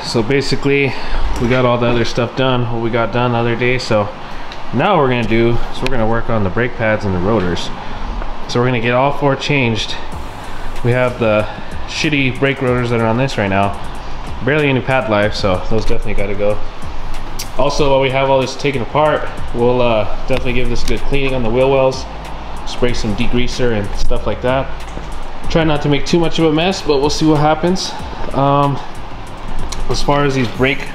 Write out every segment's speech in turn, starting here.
So basically we got all the other stuff done, what we got done the other day. So now what we're gonna do is we're gonna work on the brake pads and the rotors. So we're gonna get all 4 changed. We have the shitty brake rotors that are on this right now. Barely any pad life, so those definitely gotta go. Also, while we have all this taken apart, we'll definitely give this a good cleaning on the wheel wells, spray some degreaser and stuff like that. Try not to make too much of a mess, but we'll see what happens. As far as these brake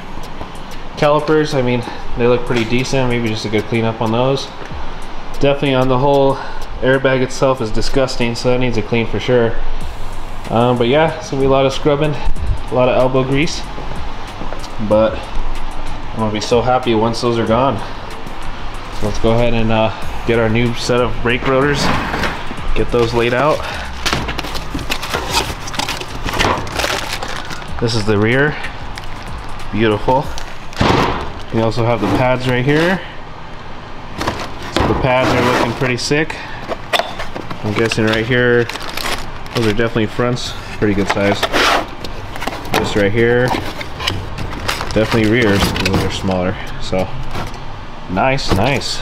calipers, I mean, they look pretty decent. Maybe just a good cleanup on those. Definitely on the whole airbag itself is disgusting, so that needs a clean for sure. But yeah, it's gonna be a lot of scrubbing, a lot of elbow grease, but I'm gonna be so happy once those are gone. So let's go ahead and get our new set of brake rotors, get those laid out. This is the rear, beautiful. We also have the pads right here. So the pads are looking pretty sick. I'm guessing right here, those are definitely fronts, pretty good size. This right here, definitely rears, those are smaller. So nice, nice.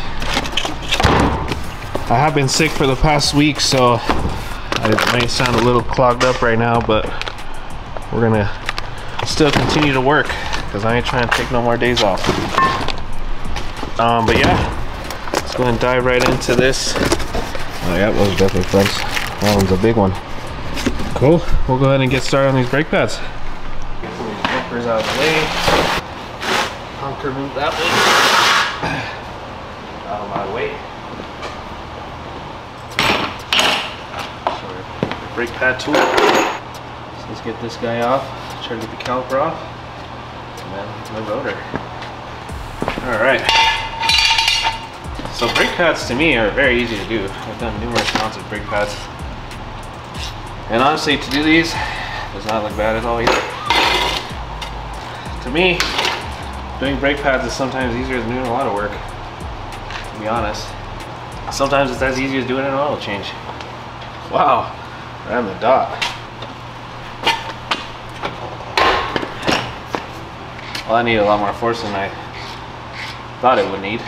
I have been sick for the past week, so I may sound a little clogged up right now, but we're gonna still continue to work because I ain't trying to take no more days off. But yeah, let's go ahead and dive right into this. Oh yeah, those are definitely fronts. That one's a big one. Cool. We'll go ahead and get started on these brake pads. Get some of these bumpers out of the way. Hunker move that way. Out of my way. So brake pad tool. So let's get this guy off. Try to get the caliper off. And then the rotor. Alright. So brake pads to me are very easy to do. I've done numerous amounts of brake pads. And honestly, to do these does not look bad at all either. To me, doing brake pads is sometimes easier than doing a lot of work, to be honest. Sometimes it's as easy as doing an oil change. Wow, right on the dot. Well, I need a lot more force than I thought it would need.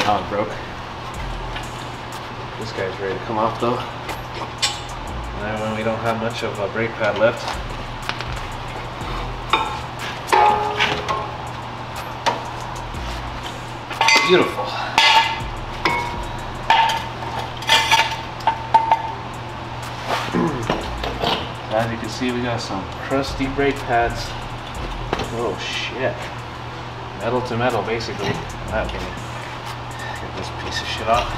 Now it broke. This guy's ready to come off though. And then when we don't have much of a brake pad left, beautiful. As you can see, we got some crusty brake pads. Oh shit. Metal to metal, basically. That can get this piece of shit off.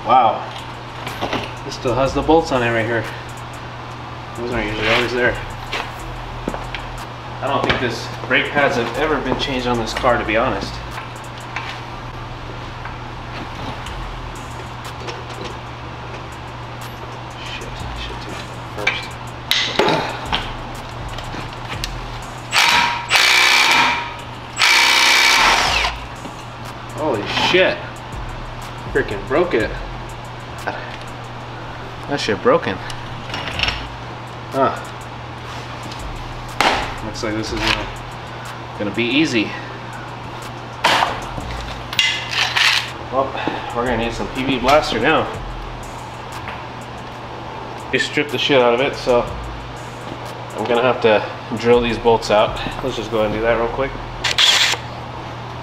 Wow. This still has the bolts on it right here. Those aren't usually always there. I don't think this brake pads have ever been changed on this car, to be honest. Shit, I should do that first. Holy shit. Freaking broke it. That shit broken. Huh. Looks like this is gonna be easy. Well, we're gonna need some PV blaster now. We stripped the shit out of it, so I'm gonna have to drill these bolts out. Let's just go ahead and do that real quick.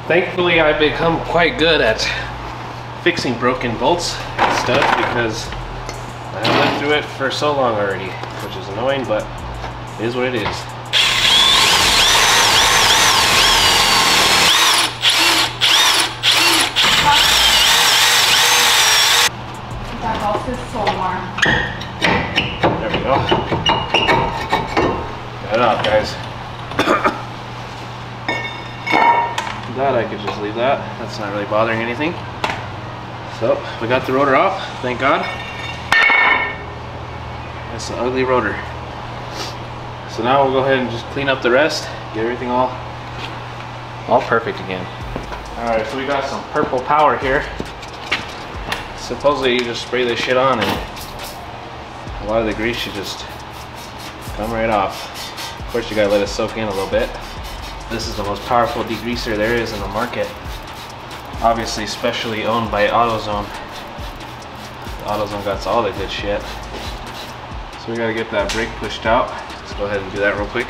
Thankfully, I've become quite good at fixing broken bolts and stuff because I've lived through it for so long already, which is annoying, but it is what it is. That house is so warm. There we go. Get it off, guys. That I could just leave that. That's not really bothering anything. So we got the rotor off, thank God. That's an ugly rotor. So now we'll go ahead and just clean up the rest, get everything all perfect again. Alright, so we got some purple power here. Supposedly you just spray this shit on and a lot of the grease should just come right off. Of course, you gotta let it soak in a little bit. This is the most powerful degreaser there is in the market. Obviously, specially owned by AutoZone. AutoZone got all the good shit. So we gotta get that brake pushed out. Let's go ahead and do that real quick.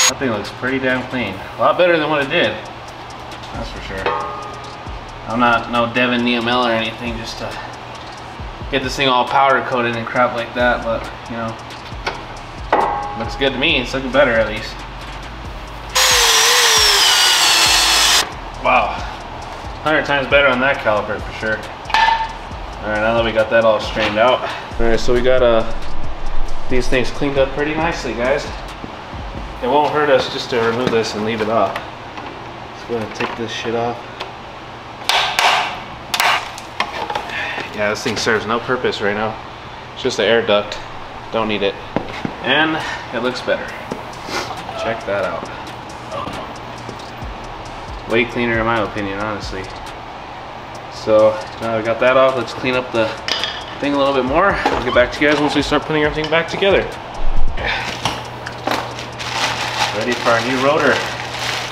That thing looks pretty damn clean. A lot better than what it did. That's for sure. I'm not no Devin Neomel or anything just to get this thing all powder coated and crap like that, but you know, looks good to me. It's looking better at least. Wow, 100 times better on that caliper for sure. All right, now that we got that all straightened out. All right, so we got these things cleaned up pretty nicely, guys. It won't hurt us just to remove this and leave it off. Let's go ahead and take this shit off. Yeah, this thing serves no purpose right now. It's just an air duct. Don't need it. And it looks better. Check that out. Way cleaner in my opinion, honestly. So now we got that off, let's clean up the thing a little bit more. I'll get back to you guys once we start putting everything back together. Ready for our new rotor.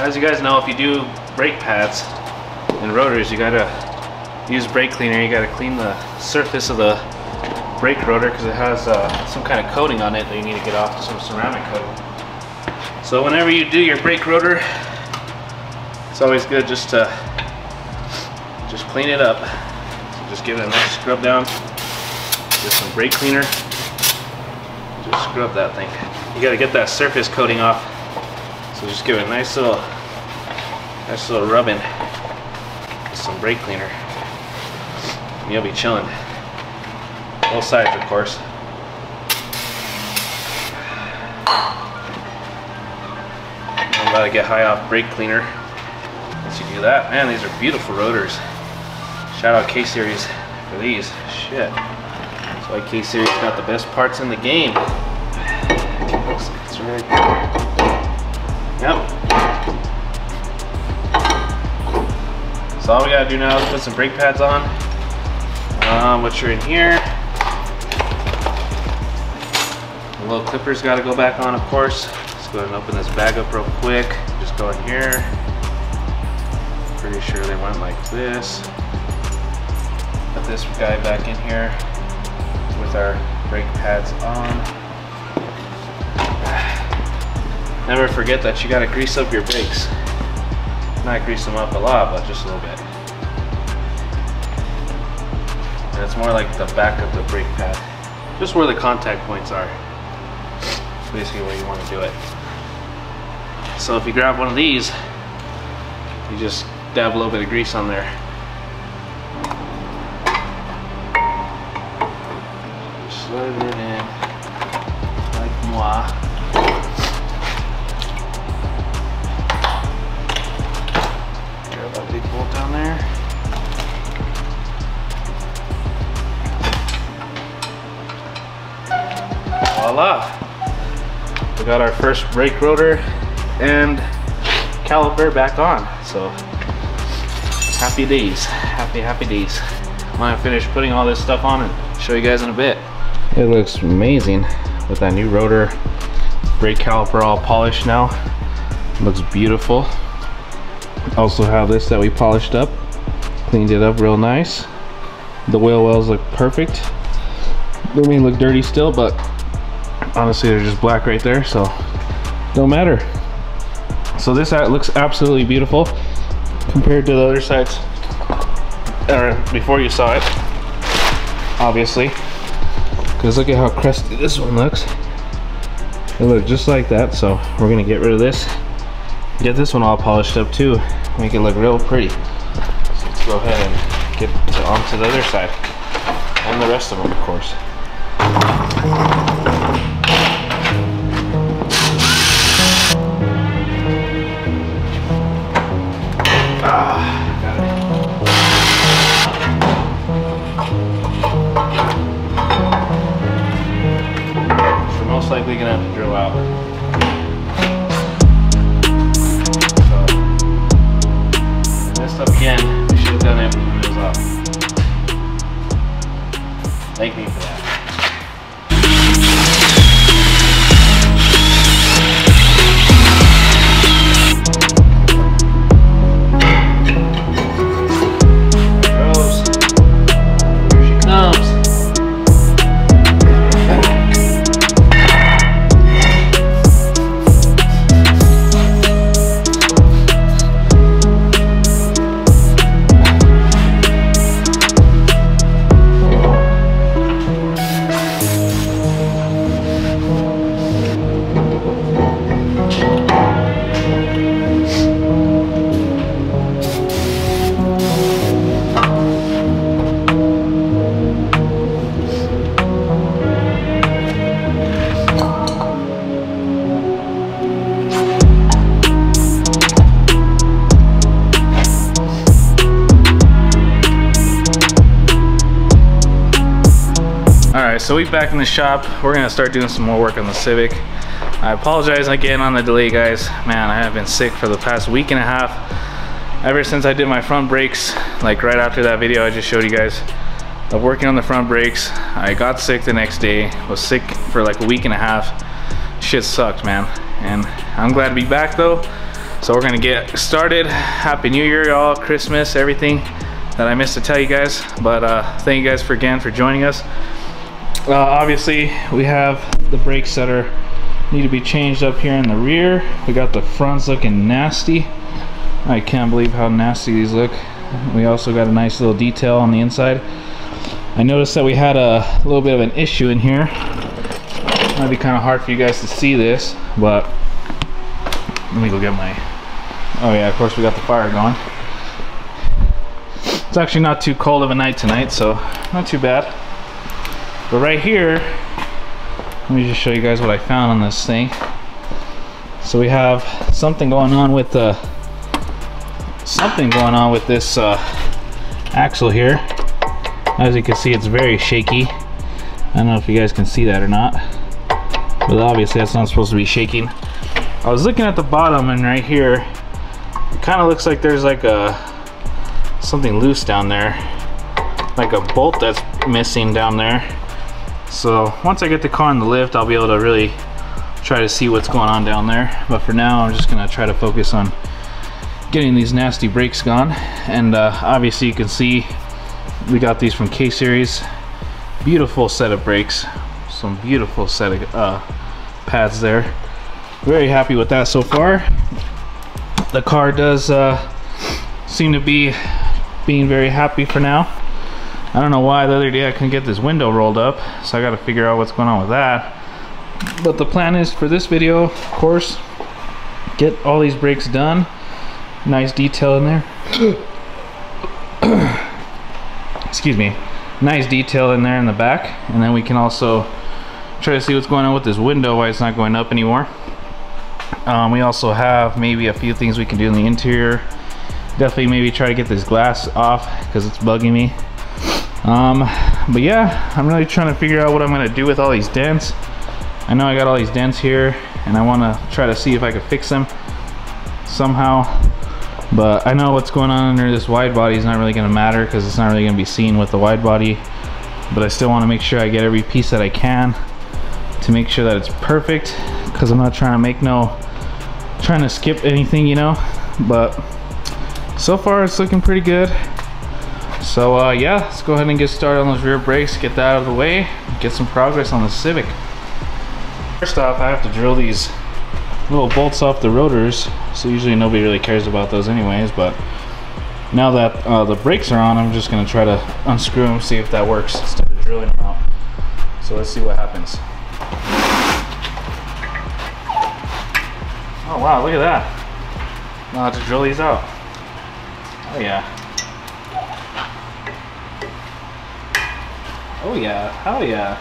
As you guys know, if you do brake pads and rotors, you gotta use brake cleaner. You gotta clean the surface of the brake rotor because it has some kind of coating on it that you need to get off, some ceramic coating. So whenever you do your brake rotor, it's always good just to clean it up. So just give it a nice scrub down with some brake cleaner. Just scrub that thing. You gotta get that surface coating off. So just give it a nice little rubbing with some brake cleaner. And you'll be chilling. Both sides, of course. I'm about to get high off brake cleaner. Once you do that, man, these are beautiful rotors. Shout out K-Series for these. Shit. That's why K-Series got the best parts in the game. Looks like it's right there. Yep. So all we gotta do now is put some brake pads on, which are in here. The little clippers gotta go back on, of course. Let's go ahead and open this bag up real quick. Just go in here. Pretty sure they went like this. Put this guy back in here with our brake pads on. Never forget that you gotta grease up your brakes. Not grease them up a lot, but just a little bit. And it's more like the back of the brake pad. Just where the contact points are. That's basically where you want to do it. So if you grab one of these, you just dab a little bit of grease on there. Just slide it in, like moi. Grab that big bolt down there. Voila! We got our first brake rotor and caliper back on. So happy days, happy days. I'm gonna finish putting all this stuff on and show you guys in a bit. It looks amazing with that new rotor, brake caliper all polished now. It looks beautiful. Also have this that we polished up, cleaned it up real nice. The wheel wells look perfect. They may look dirty still, but honestly they're just black right there, so don't matter. So this looks absolutely beautiful compared to the other sides, or before you saw it, obviously, because look at how crusty this one looks. It looked just like that, so we're gonna get rid of this, get this one all polished up too, make it look real pretty. So let's go ahead and get onto the other side, and the rest of them, of course. most likely gonna have to drill out. So, messed up again. We should have done it when it was off. Thank me for that. Alright, so we're back in the shop. We're gonna start doing some more work on the Civic. I apologize again on the delay, guys. Man, I have been sick for the past week and a half. Ever since I did my front brakes, like right after that video I just showed you guys of working on the front brakes, I got sick the next day. Was sick for like a week and a half. Shit sucked, man. And I'm glad to be back though. So we're gonna get started. Happy New Year, y'all, Christmas, everything that I missed to tell you guys. But thank you guys again for joining us. Obviously we have the brakes that need to be changed up here in the rear. We got the fronts looking nasty. I can't believe how nasty these look. We also got a nice little detail on the inside. I noticed that we had a little bit of an issue in here. Might be kind of hard for you guys to see this, but let me go get my, oh yeah, of course we got the fire going. It's actually not too cold of a night tonight, so not too bad. But right here, let me just show you guys what I found on this thing. So we have something going on with this axle here. As you can see, it's very shaky. I don't know if you guys can see that or not, but obviously that's not supposed to be shaking. I was looking at the bottom, and right here it kind of looks like there's like something loose down there, like a bolt that's missing down there. So once I get the car in the lift, I'll be able to really try to see what's going on down there. But for now, I'm just gonna try to focus on getting these nasty brakes gone. And obviously you can see we got these from K-Series. Beautiful set of brakes, some beautiful set of pads there. Very happy with that so far. The car does seem to be being very happy for now. I don't know why the other day I couldn't get this window rolled up, so I got to figure out what's going on with that. But the plan is for this video, of course, get all these brakes done. Nice detail in there. Excuse me. Nice detail in there in the back, and then we can also try to see what's going on with this window, why it's not going up anymore. We also have maybe a few things we can do in the interior. Definitely maybe try to get this glass off because it's bugging me. But yeah, I'm really trying to figure out what I'm gonna do with all these dents. I know I got all these dents here, and I want to try to see if I can fix them somehow. But I know what's going on under this wide body is not really gonna matter because it's not really gonna be seen with the wide body. But I still want to make sure I get every piece that I can to make sure that it's perfect, because I'm not trying to skip anything, you know. But so far it's looking pretty good. So yeah, let's go ahead and get started on those rear brakes, get that out of the way, get some progress on the Civic. First off, I have to drill these little bolts off the rotors, so usually nobody really cares about those anyways, but now that the brakes are on, I'm just going to try to unscrew them, see if that works instead of drilling them out. So let's see what happens. Oh wow, look at that. I'll have to drill these out. Oh yeah. Oh yeah, hell yeah.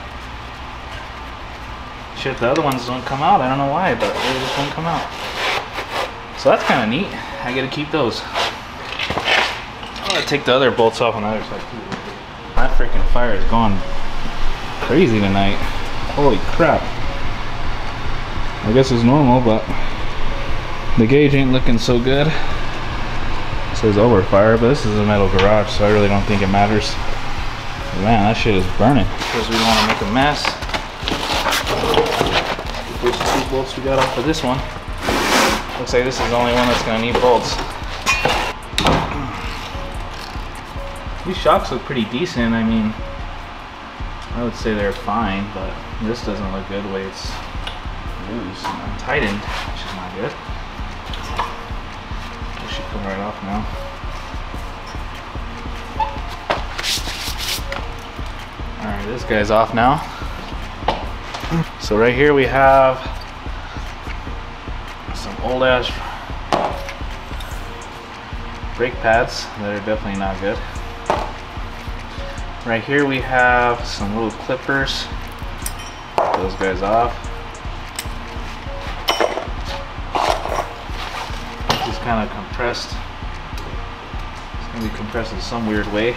Shit, the other ones don't come out. I don't know why, but they just won't come out. So that's kind of neat. I get to keep those. I'm gonna take the other bolts off on the other side too. My freaking fire is going crazy tonight. Holy crap. I guess it's normal, but the gauge ain't looking so good. It says overfire, but this is a metal garage, so I really don't think it matters. But man, that shit is burning. Because we don't want to make a mess. Those 2 bolts we got off of this one. Looks like this is the only one that's gonna need bolts. These shocks look pretty decent. I mean, I would say they're fine, but this doesn't look good the way it's loose and untightened, which is not good. This should come right off now. Alright, this guy's off now. So right here we have some old ass brake pads that are definitely not good. Right here we have some little clippers. Get those guys off. This is kind of compressed. It's going to be compressed in some weird way.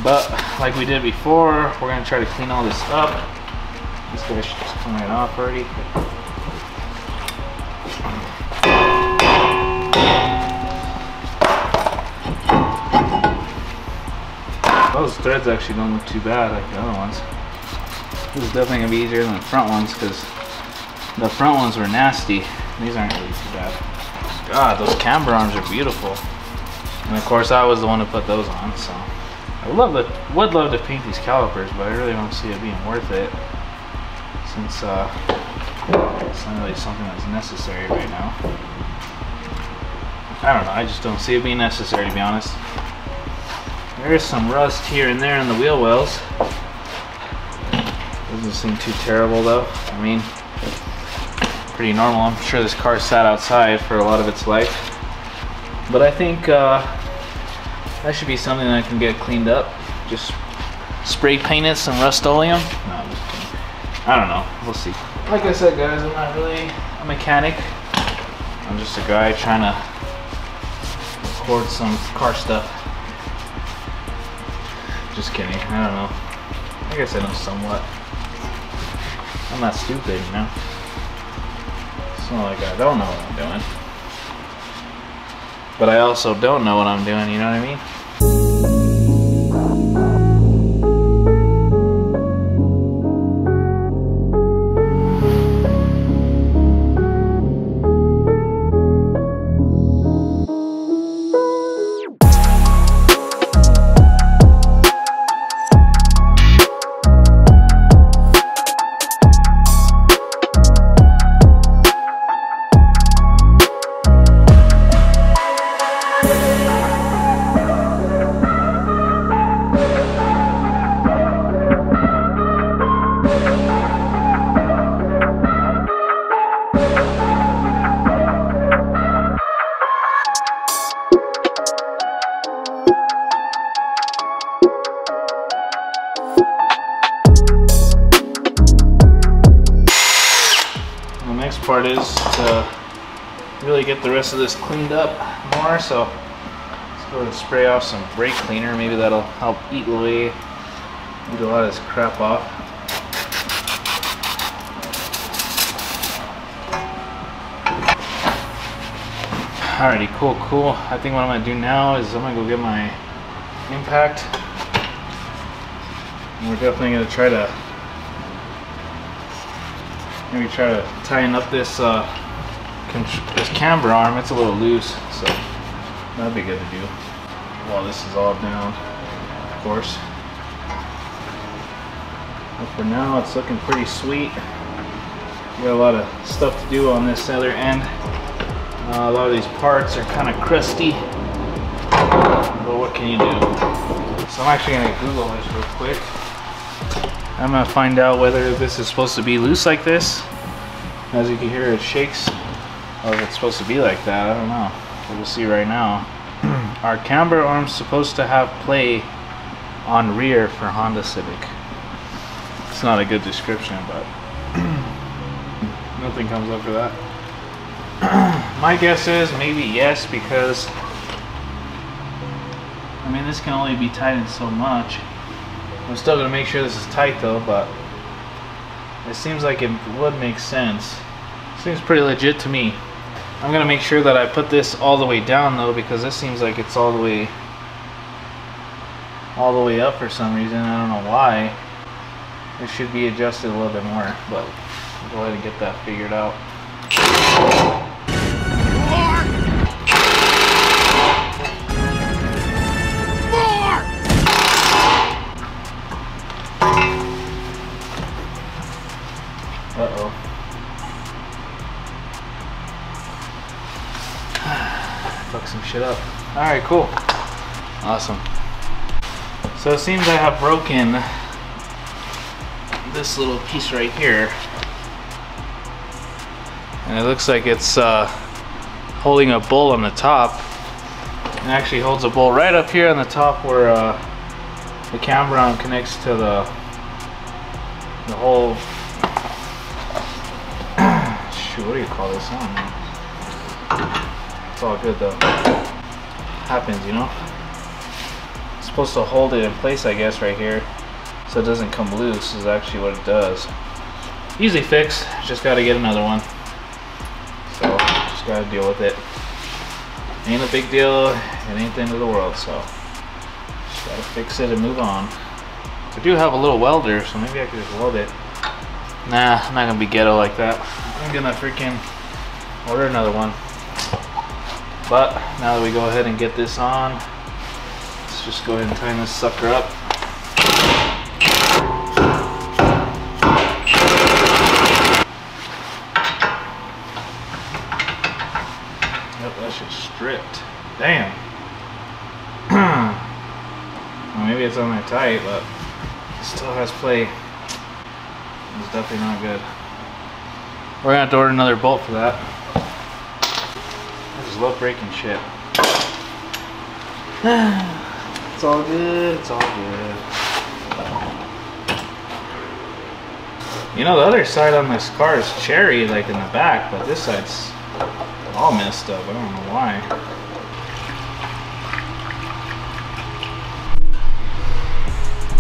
But like we did before, we're going to try to clean all this up. This guy should just come right off already. Those threads actually don't look too bad like the other ones. This is definitely going to be easier than the front ones because the front ones were nasty. These aren't really too bad. God, those camber arms are beautiful. And of course I was the one to put those on, so. I would love to paint these calipers, but I really don't see it being worth it. Since it's not really something that's necessary right now. I don't know, I just don't see it being necessary, to be honest. There is some rust here and there in the wheel wells. Doesn't seem too terrible though. I mean, pretty normal. I'm sure this car sat outside for a lot of its life. But I think that should be something that can get cleaned up. Just spray paint it some Rust-Oleum. No, I'm just kidding. I don't know, we'll see. Like I said guys, I'm not really a mechanic. I'm just a guy trying to record some car stuff. Just kidding, I don't know. I guess I know somewhat. I'm not stupid, you know? It's not like I don't know what I'm doing. But I also don't know what I'm doing, you know what I mean? Part is to really get the rest of this cleaned up more, so let's go and spray off some brake cleaner. Maybe that'll help eat a lot of this crap off. Alrighty, cool. I think what I'm gonna do now is I'm gonna go get my impact, and we're definitely gonna try to maybe try to tighten up this this camber arm. It's a little loose, so that'd be good to do while this is all down, of course. But for now, it's looking pretty sweet. We got a lot of stuff to do on this other end. A lot of these parts are kind of crusty, but what can you do? So I'm actually gonna Google this real quick. I'm gonna find out whether this is supposed to be loose like this. As you can hear, it shakes. Or if it's supposed to be like that, I don't know. But we'll see right now. Our camber arm's supposed to have play on rear for Honda Civic. It's not a good description, but nothing comes up for that. My guess is maybe yes, because I mean, this can only be tightened so much. I'm still gonna make sure this is tight though, but it seems like it would make sense Seems pretty legit to me. I'm gonna make sure that I put this all the way down though, because this seems like it's all the way up for some reason. I don't know why. It should be adjusted a little bit more, but I'll go ahead and get that figured out. Uh-oh. Fuck some shit up. Alright, cool. Awesome. So it seems I have broken this little piece right here. And it looks like it's holding a bowl on the top. It actually holds a bowl right up here on the top where the camber arm connects to the whole... Shoot, what do you call this? I don't know. It's all good though. Happens, you know? It's supposed to hold it in place, I guess, right here, so it doesn't come loose is actually what it does. Easy fix, just gotta get another one. So, just gotta deal with it. Ain't a big deal, it ain't the end of the world, so just gotta fix it and move on. I do have a little welder, so maybe I could just weld it. Nah, I'm not gonna be ghetto like that. I'm gonna freaking order another one. But now that we go ahead and get this on, let's just go ahead and tighten this sucker up. Yep, that shit's stripped. Damn. Well, maybe it's on there tight, but it still has play. It's definitely not good. We're gonna have to order another bolt for that. I just love breaking shit. It's all good, it's all good. You know, the other side on this car is cherry, like in the back, but this side's all messed up. I don't know why.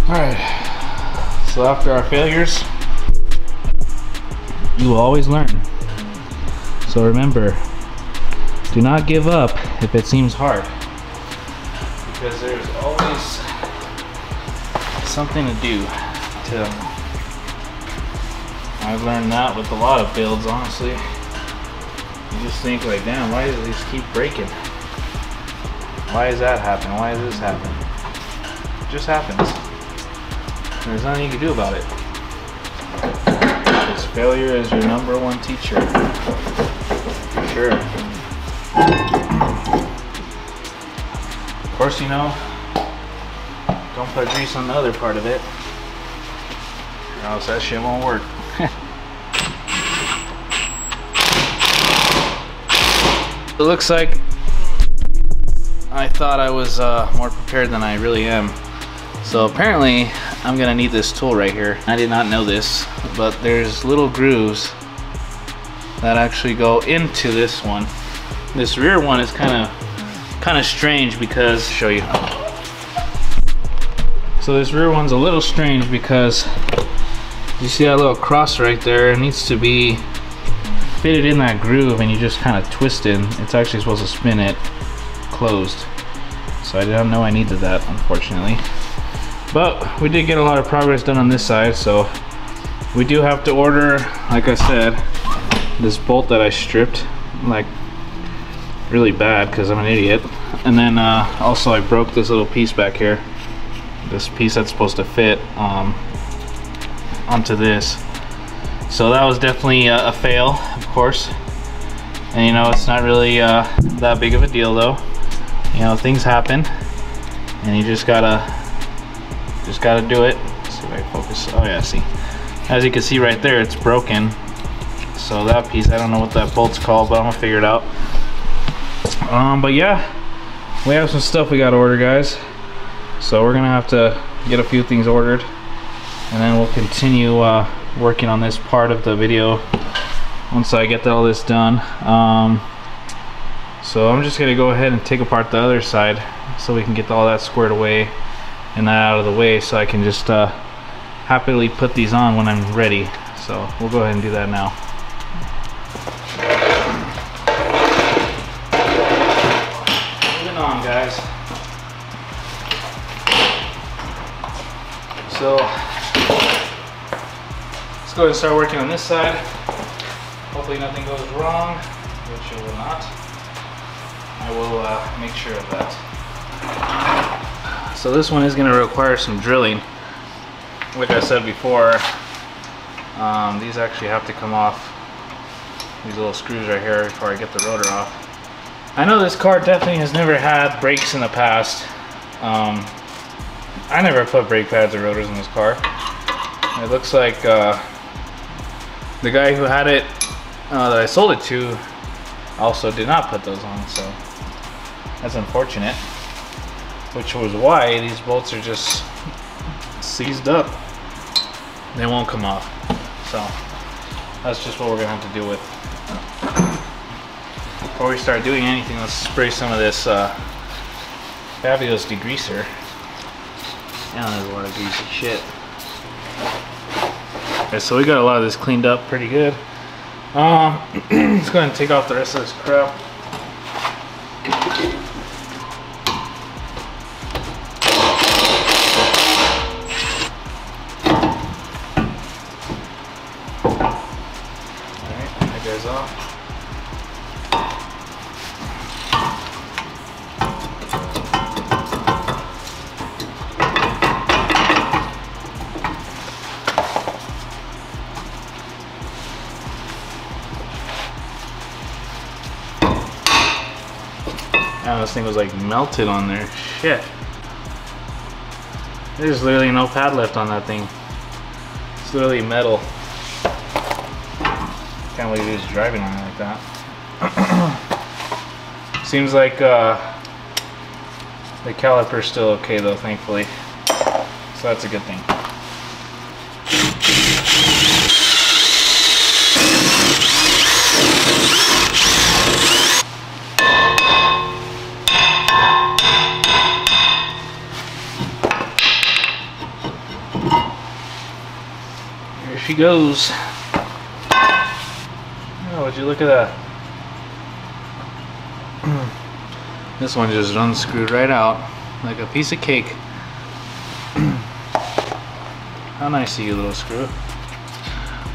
Alright, so after our failures, you will always learn. So remember, do not give up if it seems hard, because there's always something to do. I've learned that with a lot of builds, honestly. You just think like, damn, why does this keep breaking? Why is that happening? Why does this happen? It just happens. There's nothing you can do about it. Because failure is your #1 teacher. For sure. Of course, you know, don't put grease on the other part of it, or else that shit won't work. It looks like I thought I was more prepared than I really am. So apparently I'm gonna need this tool right here. I did not know this, but there's little grooves that actually go into this one. This rear one is kind of strange because, show you. So this rear one's a little strange because you see that little cross right there? It needs to be fitted in that groove, and you just kind of twist it. It's actually supposed to spin it closed. So I didn't know I needed that, unfortunately. But we did get a lot of progress done on this side, so we do have to order, like I said, this bolt that I stripped like really bad because I'm an idiot. And then also I broke this little piece back here, this piece that's supposed to fit onto this. So that was definitely a fail, of course. And you know, it's not really that big of a deal though. You know, things happen, and you just gotta do it. Let's see if I can focus. Oh yeah, see. As you can see right there, it's broken. So that piece, I don't know what that bolt's called, but I'm gonna figure it out. But yeah, we have some stuff we gotta order, guys. So we're gonna have to get a few things ordered, and then we'll continue working on this part of the video once I get all this done. So I'm just gonna go ahead and take apart the other side so we can get all that squared away and that out of the way, so I can just happily put these on when I'm ready. So we'll go ahead and do that now. on, guys. So let's go ahead and start working on this side. Hopefully nothing goes wrong, which it will not. I will make sure of that. So this one is going to require some drilling. Like I said before, these actually have to come off, these little screws right here, before I get the rotor off. I know this car definitely has never had brakes in the past. I never put brake pads or rotors in this car. It looks like the guy who had it, that I sold it to, also did not put those on, so that's unfortunate. Which was why these bolts are just seized up. They won't come off. So that's just what we're gonna have to deal with. Before we start doing anything, let's spray some of this fabulous degreaser. Yeah, there's a lot of greasy shit. Okay, so we got a lot of this cleaned up pretty good. Let's go ahead and take off the rest of this crap. Alright, that goes off. Oh, this thing was like melted on there. Shit. There's literally no pad left on that thing. It's literally metal. Can't believe he's driving on it like that. Seems like the caliper's still okay though, thankfully. So that's a good thing. She goes. Oh, would you look at that? This one just unscrewed right out like a piece of cake. How nice of you, little screw.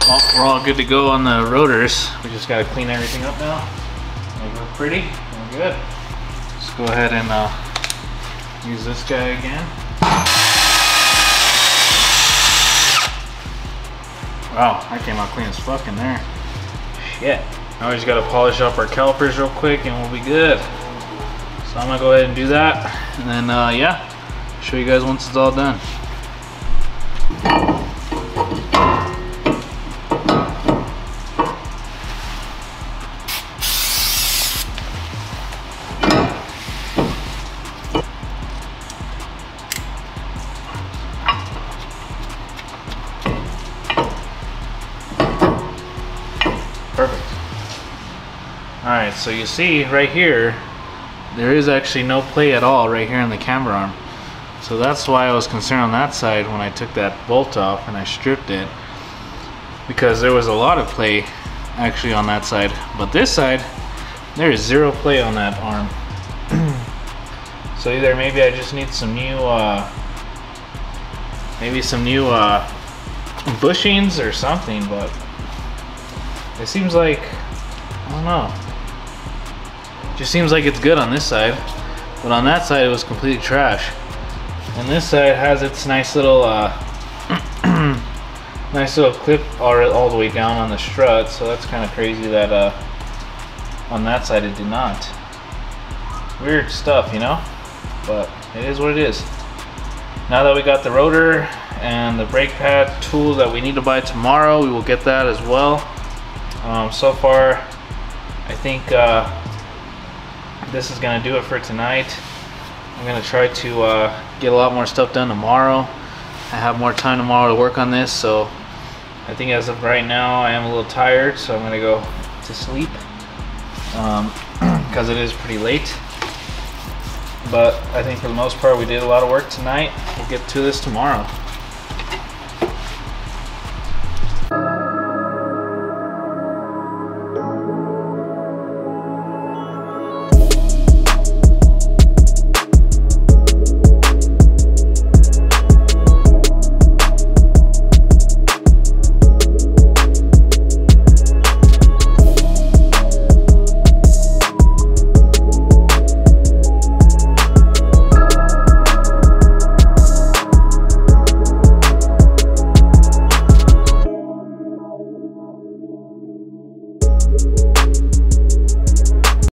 Well, we're all good to go on the rotors. We just got to clean everything up now. Make it look pretty. We're good. Let's go ahead and use this guy again. Wow, that came out clean as fuck in there. Shit. Now we just gotta polish up our calipers real quick and we'll be good. So I'm gonna go ahead and do that. And then, yeah, show you guys once it's all done. Perfect. Alright, so you see right here, there is actually no play at all right here in the camber arm. So that's why I was concerned on that side when I took that bolt off and I stripped it. Because there was a lot of play actually on that side. But this side, there is zero play on that arm. So either maybe I just need some new, bushings or something, but it seems like, I don't know, it just seems like it's good on this side, but on that side it was completely trash. And this side has its nice little nice little clip all the way down on the strut, so that's kind of crazy that on that side it did not. Weird stuff, you know, but it is what it is. Now that we got the rotor and the brake pad tool that we need to buy tomorrow, we will get that as well. So far, I think this is gonna do it for tonight. I'm gonna try to get a lot more stuff done tomorrow. I have more time tomorrow to work on this, so I think as of right now I am a little tired, so I'm gonna go to sleep because it is pretty late. But I think for the most part we did a lot of work tonight. We'll get to this tomorrow.